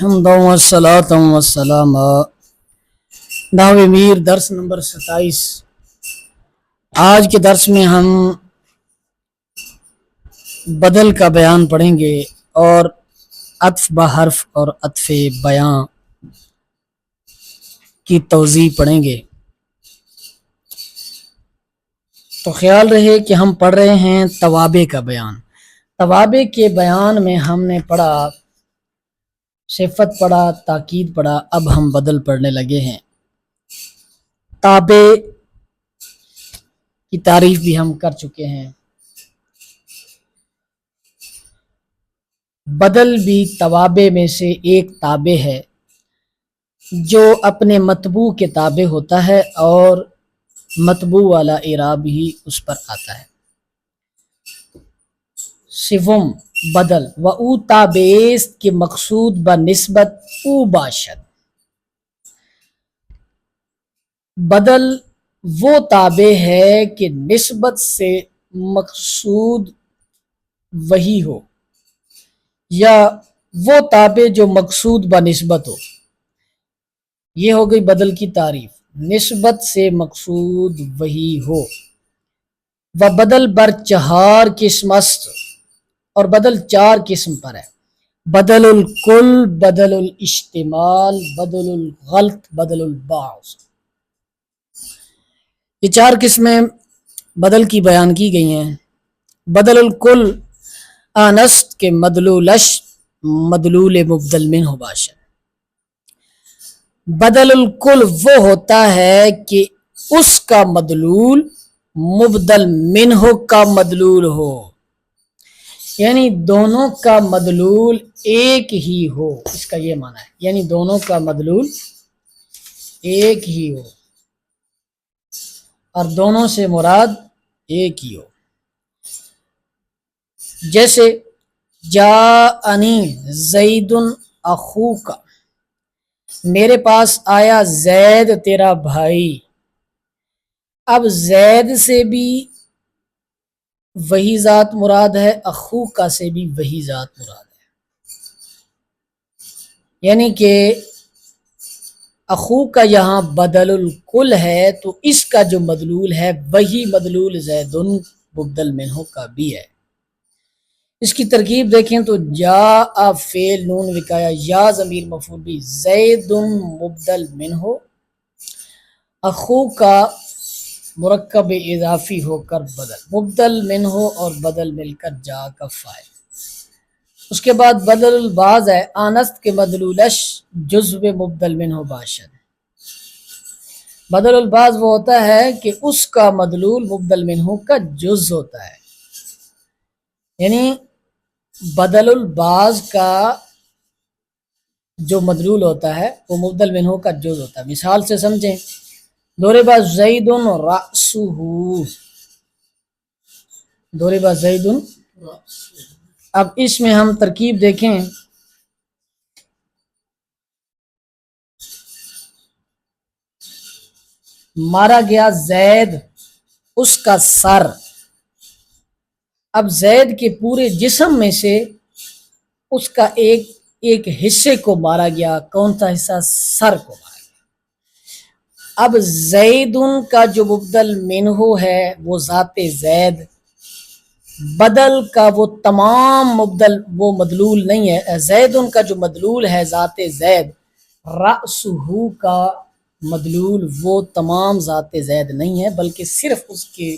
حمدا والصلاة والسلام نحو میر درس نمبر 27۔ آج کے درس میں ہم بدل کا بیان پڑھیں گے اور عطف بحرف اور عطف بیان کی توضیح پڑھیں گے۔ تو خیال رہے کہ ہم پڑھ رہے ہیں توابع کا بیان۔ توابع کے بیان میں ہم نے پڑھا صفت پڑھا، تاکید پڑھا، اب ہم بدل پڑھنے لگے ہیں۔ تابع کی تعریف بھی ہم کر چکے ہیں۔ بدل بھی توابع میں سے ایک تابع ہے جو اپنے مطبوع کے تابع ہوتا ہے اور مطبوع والا اعراب ہی اس پر آتا ہے۔ سوم بدل و او تابعست کے مقصود بنسبت او باشد۔ بدل وہ تابع ہے کہ نسبت سے مقصود وہی ہو، یا وہ تابع جو مقصود بنسبت ہو۔ یہ ہو گئی بدل کی تعریف، نسبت سے مقصود وہی ہو۔ و بدل بر چہار قسم است، اور بدل چار قسم پر ہے۔ بدل الکل، بدل الاشتمال، بدل الغلط، بدل البعض۔ یہ چار قسمیں بدل کی بیان کی گئی ہیں۔ بدل الکل آنست کے مدلولش مدلول مبدل منہ باشد۔ بدل الکل وہ ہوتا ہے کہ اس کا مدلول مبدل منہ کا مدلول ہو، یعنی دونوں کا مدلول ایک ہی ہو۔ اس کا یہ معنی ہے، یعنی دونوں کا مدلول ایک ہی ہو اور دونوں سے مراد ایک ہی ہو۔ جیسے جاءنی زید اخوک، میرے پاس آیا زید تیرا بھائی۔ اب زید سے بھی وہی ذات مراد ہے، اخوکا سے بھی وہی ذات مراد ہے، یعنی کہ اخوکا یہاں بدل الکل ہے تو اس کا جو مدلول ہے وہی مدلول زید مبدل منہ کا بھی ہے۔ اس کی ترکیب دیکھیں تو جاء فعل نون وقایا یا ضمیر مفعول بھی، زید مبدل منہ، اخوکا مرکب اضافی ہو کر بدل، مبدل منہ اور بدل مل کر جا کا فاعل۔ اس کے بعد بدل البعض ہے، آنست کے مدلولش جزو مبدل منہ باشد۔ بدل البعض وہ ہوتا ہے کہ اس کا مدلول مبدل منہ کا جز ہوتا ہے، یعنی بدل البعض کا جو مدلول ہوتا ہے وہ مبدل منہ کا جز ہوتا ہے۔ مثال سے سمجھیں، ضرب زید رأسہ، ضرب زید۔ اب اس میں ہم ترکیب دیکھیں، مارا گیا زید اس کا سر۔ اب زید کے پورے جسم میں سے اس کا ایک حصے کو مارا گیا، کون سا حصہ؟ سر کو مارا گیا۔ اب زید کا جو مبدل منہ ہے وہ ذات زید، بدل کا وہ تمام مبدل وہ مدلول نہیں ہے، زید کا جو مدلول ہے ذات زید، رأسہ کا مدلول وہ تمام ذات زید نہیں ہے بلکہ صرف اس کے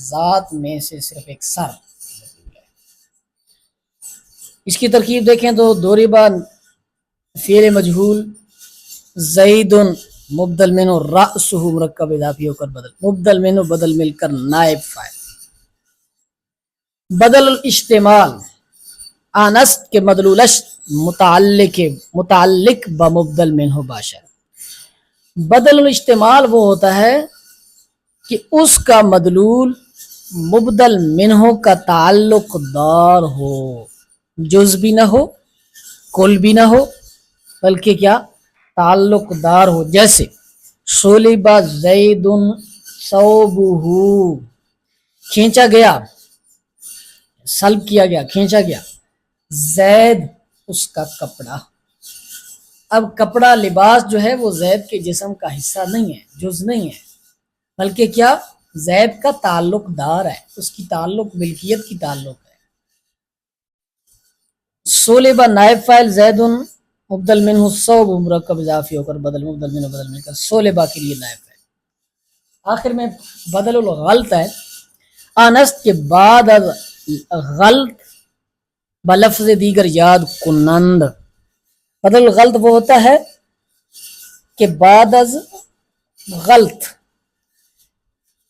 ذات میں سے صرف ایک سر مدلول ہے۔ اس کی ترکیب دیکھیں تو ضربا فعل مجہول، زید مبدل منہ، رأسہ مرکب اضافی ہو کر بدل، مبدل منہ بدل مل کر نائب فاعل۔ بدل الاشتمال آنست کے مدلولش متعلق بمبدل منہ باشد۔ بدل الاشتمال وہ ہوتا ہے کہ اس کا مدلول مبدل منہ کا تعلق دار ہو، جز بھی نہ ہو، کل بھی نہ ہو، بلکہ کیا؟ تعلق دار ہو۔ جیسے صلب زید ثوبہ، کھینچا گیا، سلب کیا گیا، کھینچا گیا، زید اس کا کپڑا۔ اب کپڑا لباس جو ہے وہ زید کے جسم کا حصہ نہیں ہے، جز نہیں ہے، بلکہ کیا زید کا تعلق دار ہے، اس کی تعلق ملکیت کی تعلق ہے۔ صلب نائب فاعل زید مبدل منہ صوب مرکب اضافی ہو کر بدل من کر صلبہ کے لیے نائب فاعل۔ آخر میں بدل الغلط ہے، انست کے بعد از غلط بلفظ دیگر یاد کنند۔ بدل غلط وہ ہوتا ہے کہ بعد از غلط،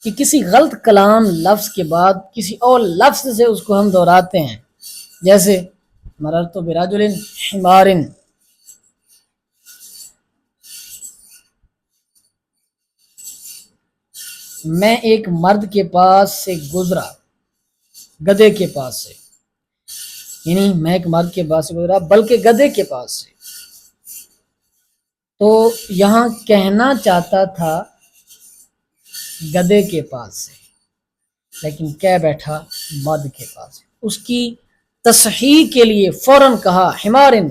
کہ کسی غلط کلام لفظ کے بعد کسی اور لفظ سے اس کو ہم دہراتے ہیں، جیسے مررت برجل حمار، میں ایک مرد کے پاس سے گزرا، گدھے کے پاس سے، یعنی میں ایک مرد کے پاس سے گزرا بلکہ گدھے کے پاس سے۔ تو یہاں کہنا چاہتا تھا گدھے کے پاس سے، لیکن کہہ بیٹھا مرد کے پاس سے۔ اس کی تصحیح کے لیے فوراً کہا حمارن،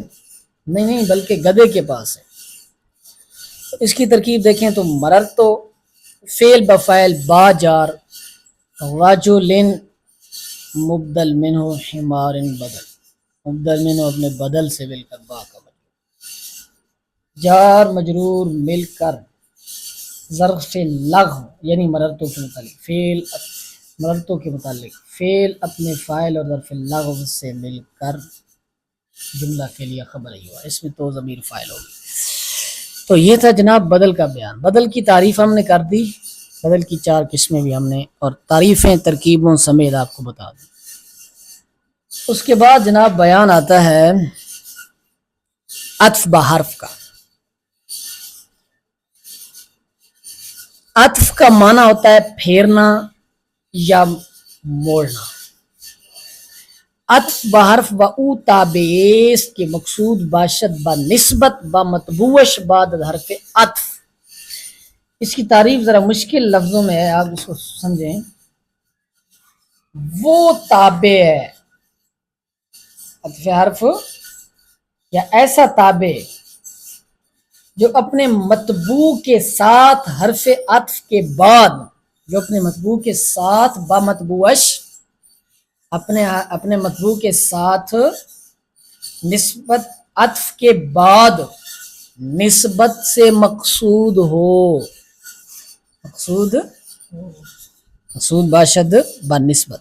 نہیں بلکہ گدھے کے پاس ہے۔ اس کی ترکیب دیکھیں تو مرر تو فعل بفعل با جار، رجلن مبدل منہ حمارن بدل، مبدل منہ اپنے بدل سے مل کر با کا جار مجرور مل کر ظرف لغو یعنی مررتو کے متعلق فعل، مررتو کے متعلق فعل اپنے فاعل اور ظرف لغو سے مل کر جملہ کے لیے خبر ہی ہوا، اس میں تو ضمیر فاعل ہوگی۔ تو یہ تھا جناب بدل کا بیان۔ بدل کی تعریف ہم نے کر دی، بدل کی 4 قسمیں بھی ہم نے اور تعریفیں ترکیبوں سمیت آپ کو بتا دی۔ اس کے بعد جناب بیان آتا ہے عطف بحرف کا۔ عطف کا معنی ہوتا ہے پھیرنا یا موڑنا۔ عطف بحرف و او تابعیس کے مقصود باشد با نسبت با مطبوعش بعد حرف عطف۔ اس کی تعریف ذرا مشکل لفظوں میں ہے، آپ اس کو سمجھیں۔ وہ تابع ہے، عطف حرف یا ایسا تابع جو اپنے مطبوع کے ساتھ حرف عطف کے بعد، جو اپنے مطبوع کے ساتھ با مطبوعش، اپنے مطبوع کے ساتھ نسبت عطف کے بعد نسبت سے مقصود ہو، مقصود باشد با نسبت،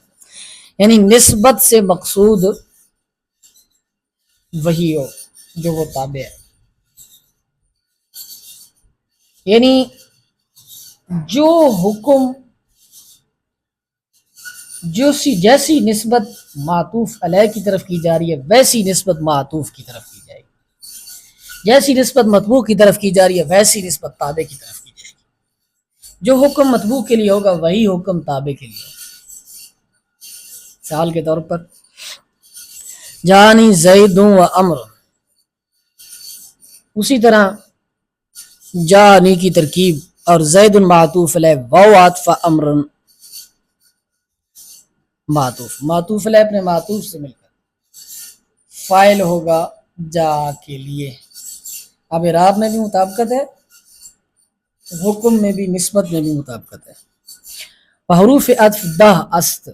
یعنی نسبت سے مقصود وہی ہو جو وہ تابع ہے، یعنی جو حکم جیسی نسبت معطوف علیہ کی طرف کی جا رہی ہے ویسی نسبت معطوف کی طرف کی جائے گی، جیسی نسبت مطبوع کی طرف کی جا رہی ہے ویسی نسبت تابع کی طرف کی جائے گی۔ جو حکم مطبوع کے لیے ہوگا وہی حکم تابع کے لیے ہوگا۔ مثال کے طور پر جانی زید و امر، اسی طرح جانی کی ترکیب اور زید معطوف علیہ واو عطف امر معطوف علیہ اپنے معطوف سے مل کر فاعل ہوگا جا کے لیے۔ اب اعراب میں بھی مطابقت ہے، حکم میں بھی، نسبت میں بھی مطابقت ہے۔ حروف عطف 10 است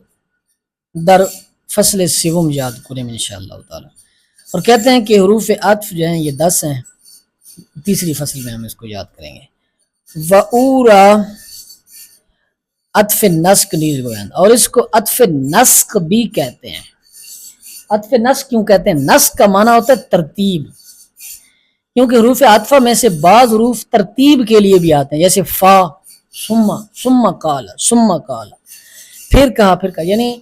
در فصل سوم یاد کریں انشاءاللہ تعالی، اور کہتے ہیں کہ حروف عطف جو ہیں یہ 10 ہیں، تیسری فصل میں ہم اس کو یاد کریں گے۔ وَأُورَا عطف نسق نیز گویند، اور اس کو عطف نسق بھی کہتے ہیں۔ عطف نسق کیوں کہتے ہیں؟ نسق کا معنی ہوتا ہے ترتیب، کیونکہ حروف عطفہ میں سے بعض حروف ترتیب کے لیے بھی آتے ہیں، جیسے فا، ثم قال، پھر کہا، یعنی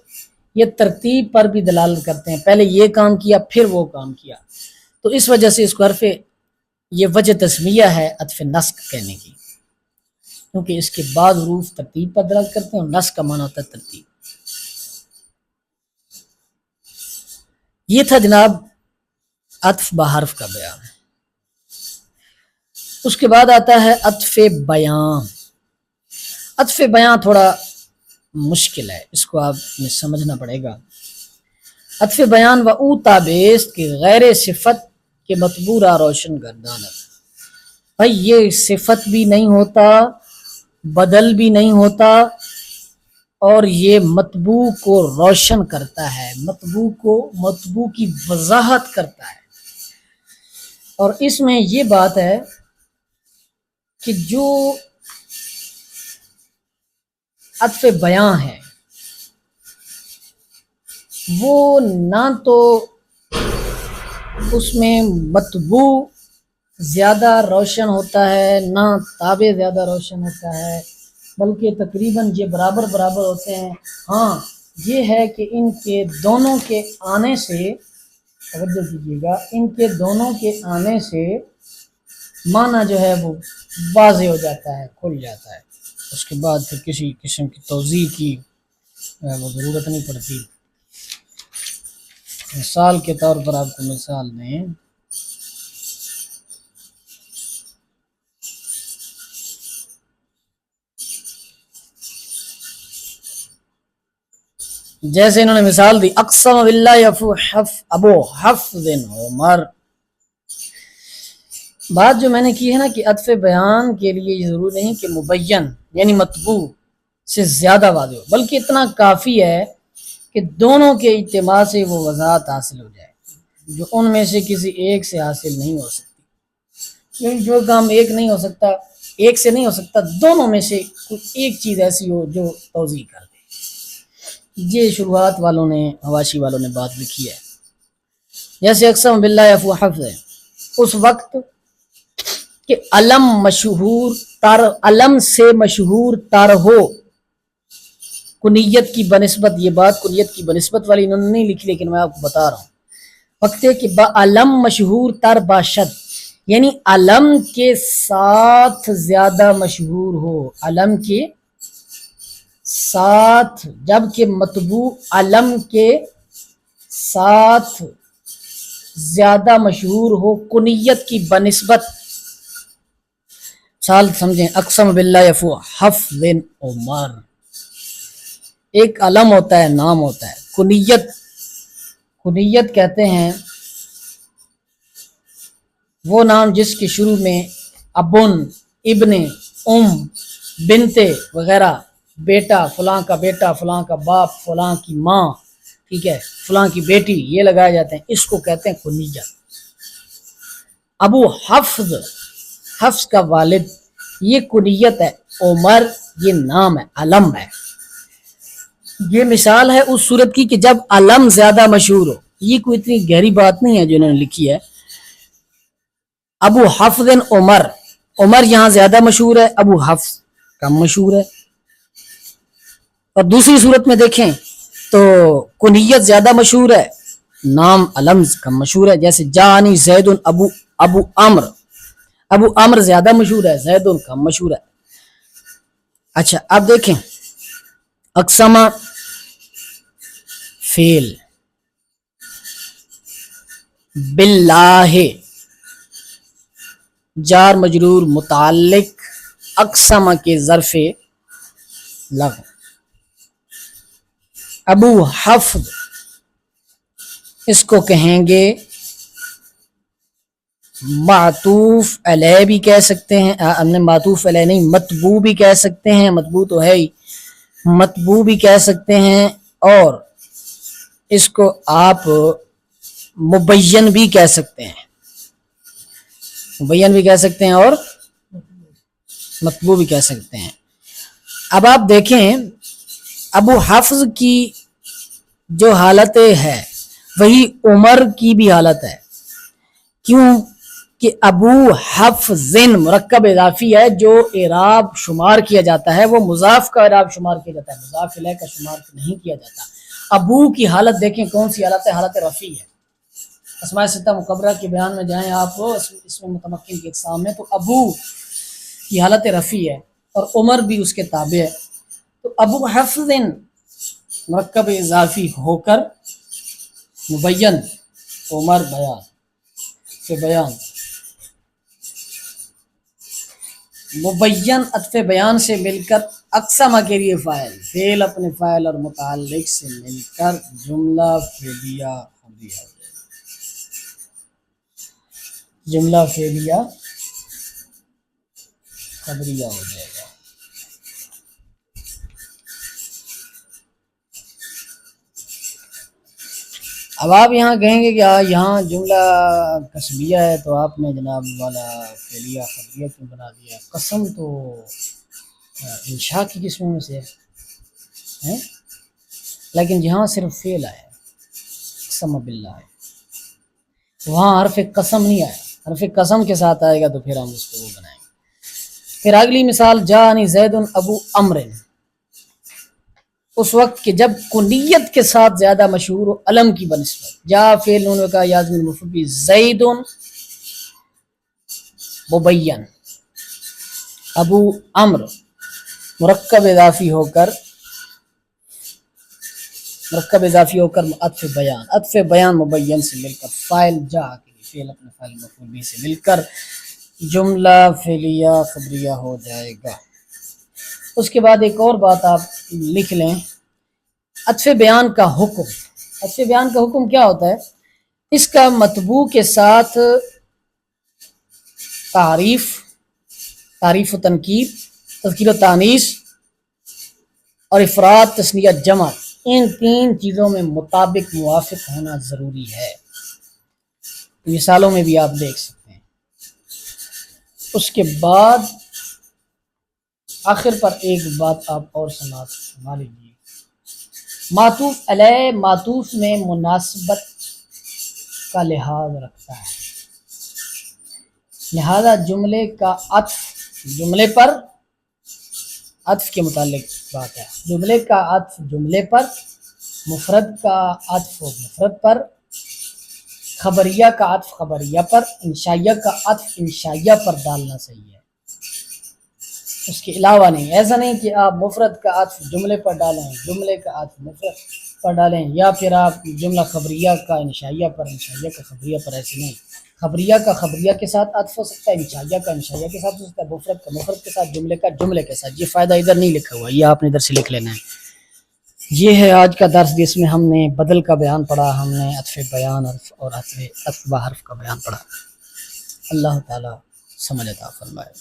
یہ ترتیب پر بھی دلالت کرتے ہیں، پہلے یہ کام کیا پھر وہ کام کیا، تو اس وجہ سے اس کو حرف، یہ وجہ تسمیہ ہے عطف نسق کہنے کی، کیونکہ اس کے بعد حروف ترتیب پر دلالت کرتے ہیں اور نسق کا معنی ہوتا ہے ترتیب۔ یہ تھا جناب عطف بحرف کا بیان۔ اس کے بعد آتا ہے عطف بیان۔ عطف بیان تھوڑا مشکل ہے، اس کو آپ نے سمجھنا پڑے گا۔ عطف بیان و او تابعیست کے غیر صفت کہ مطبوع را روشن گرداند. بھائی یہ صفت بھی نہیں ہوتا، بدل بھی نہیں ہوتا، اور یہ مطبوع کو روشن کرتا ہے، مطبوع کی وضاحت کرتا ہے. اور اس میں یہ بات ہے کہ جو عطف بیاں ہے وہ نہ تو اس میں مطبوع زیادہ روشن ہوتا ہے نہ تابع زیادہ روشن ہوتا ہے، بلکہ تقریباً یہ برابر برابر ہوتے ہیں. ہاں یہ ہے کہ ان کے دونوں کے آنے سے، توجہ کیجیے گا، ان کے دونوں کے آنے سے معنی جو ہے وہ واضح ہو جاتا ہے، کھل جاتا ہے. اس کے بعد پھر کسی قسم کی توضیح کی وہ ضرورت نہیں پڑتی. مثال کے طور پر آپ کو مثال دیں، جیسے انہوں نے مثال دی اقسم باللہ ابو حفظ عمر. بات جو میں نے کی ہے نا کہ عطف بیان کے لیے یہ ضروری نہیں کہ مبین یعنی مطبوع سے زیادہ واضح ہو، بلکہ اتنا کافی ہے کہ دونوں کے اجتماع سے وہ وضاحت حاصل ہو جائے جو ان میں سے کسی ایک سے حاصل نہیں ہو سکتی. کیونکہ جو کام ایک نہیں ہو سکتا، ایک سے نہیں ہو سکتا، دونوں میں سے کوئی ایک چیز ایسی ہو جو توضیح کر دے. یہ شروحات والوں نے، حواشی والوں نے بات لکھی ہے. جیسے اقسم باللہ ابو حفظ ہے، اس وقت کہ علم سے مشہور تر ہو، کنیت کی بنسبت، یہ بات کنیت کی بنسبت والی انہوں نے نہیں لکھی لیکن میں آپ کو بتا رہا ہوں. وقت کہ با علم مشہور تر باشد، یعنی علم کے ساتھ زیادہ مشہور ہو، علم کے ساتھ، جبکہ مطبوع علم کے ساتھ زیادہ مشہور ہو کنیت کی بنسبت. مثال سمجھیں، اقسم باللہ ابو حفظ عمر، ایک علم ہوتا ہے، نام ہوتا ہے. کنیت کہتے ہیں وہ نام جس کے شروع میں ابن، ابن، بنتے وغیرہ، بیٹا، فلاں کا بیٹا، فلاں کا باپ، فلاں کی ماں، ٹھیک ہے، فلاں کی بیٹی، یہ لگائے جاتے ہیں. اس کو کہتے ہیں کنیت. ابو حفظ، حفظ کا والد، یہ کنیت ہے. عمر یہ نام ہے، علم ہے. یہ مثال ہے اس صورت کی کہ جب علم زیادہ مشہور ہو. یہ کوئی اتنی گہری بات نہیں ہے جو انہوں نے لکھی ہے. ابو حفظ عمر، عمر یہاں زیادہ مشہور ہے، ابو حفظ کم مشہور ہے. اور دوسری صورت میں دیکھیں تو کنیت زیادہ مشہور ہے، نام علم کم مشہور ہے. جیسے جانی زید ابو عمر، ابو عمر زیادہ مشہور ہے، زید کم مشہور ہے. اچھا اب دیکھیں اقسمہ فعل، باللہ جار مجرور متعلق اقسمہ کے ظرف لغو. ابو حفظ اس کو کہیں گے معطوف علیہ بھی کہہ سکتے ہیں، ہم نے معطوف علیہ نہیں، مطبوع بھی کہہ سکتے ہیں، مطبوع تو ہے ہی، مطبوع بھی کہہ سکتے ہیں، اور اس کو آپ مبین بھی کہہ سکتے ہیں، مبین بھی کہہ سکتے ہیں اور مطبوع بھی کہہ سکتے ہیں. اب آپ دیکھیں ابو حفظ کی جو حالت ہے وہی عمر کی بھی حالت ہے. کیوں کہ ابو حفظ مرکب اضافی ہے، جو اعراب شمار کیا جاتا ہے وہ مضاف کا اعراب شمار کیا جاتا ہے، مضاف الیہ کا شمار نہیں کیا جاتا. ابو کی حالت دیکھیں کون سی حالت ہے، حالت رفیع ہے. اسماء ستہ مکبرہ کے بیان میں جائیں آپ اس میں متمکن کی اقسام میں، تو ابو کی حالت رفیع ہے اور عمر بھی اس کے تابع ہے. تو ابو حفظ مرکب اضافی ہو کر مبین، عمر بیان سے بیان، مبین عطف بیان سے مل کر اقسمہ کے لیے فاعل، فعل اپنے فاعل اور متعلق سے مل کر جملہ فعلیہ خبریہ ہو جائے. جملہ فعلیہ خبریہ ہو جائے گا. اب آپ یہاں کہیں گے کہ یہاں جملہ قسمیہ ہے تو آپ نے جناب والا فعلیہ خبریہ کیوں بنا دیا؟ قسم تو انشاء کی قسموں میں سے ہے، لیکن یہاں صرف فعل آیا، قسم باللہ ہے، وہاں حرف قسم نہیں آیا. حرف قسم کے ساتھ آئے گا تو پھر ہم اس کو وہ بنائیں گے. پھر اگلی مثال، جانی زید ابو عمر، اس وقت کہ جب کنیت کے ساتھ زیادہ مشہور ہو علم کی بنسبت. جا فعل نون کا یازم المفعول زید مبین، ابو عمر مرکب اضافی ہو کر عطف بیان مبین سے مل کر فاعل جا کے لیے فعل اپنے فاعل مفعول بھی سے مل کر جملہ فعلیہ خبریہ ہو جائے گا. اس کے بعد ایک اور بات آپ لکھ لیں، عطف بیان کا حکم. عطف بیان کا حکم کیا ہوتا ہے؟ اس کا مطبوع کے ساتھ تعریف و تنکیر، تذکیر و تانیث اور افراد تثنیہ جمع، ان تین چیزوں میں مطابق موافق ہونا ضروری ہے. مثالوں میں بھی آپ دیکھ سکتے ہیں. اس کے بعد آخر پر ایک بات آپ اور سنا لیجیے. معطوف علیہ معطوف میں مناسبت کا لحاظ رکھتا ہے، لہذا جملے کا عطف جملے پر، عطف کے متعلق بات ہے، جملے کا عطف جملے پر، مفرد کا عطف مفرد پر، خبریہ کا عطف خبریہ پر، انشائیہ کا عطف انشائیہ پر ڈالنا صحیح ہے، اس کے علاوہ نہیں. ایسا نہیں کہ آپ مفرد کا عطف جملے پر ڈالیں، جملے کا عطف مفرد پر ڈالیں، یا پھر آپ جملہ خبریہ کا انشائیہ پر، انشائیہ کا خبریہ پر. ایسے نہیں. خبریہ کا خبریہ کے ساتھ عطف ہو سکتا ہے، انشائیہ کا انشائیہ کے ساتھ ہو سکتا ہے، مفرد کا مفرد کے ساتھ، جملے کا جملے کے ساتھ. یہ فائدہ ادھر نہیں لکھا ہوا، یہ آپ نے ادھر سے لکھ لینا ہے. یہ ہے آج کا درس جس میں ہم نے بدل کا بیان پڑھا، ہم نے عطف بیان اور عطف بحرف کا بیان پڑھا. اللہ تعالی سمجھ عطا فرمائے.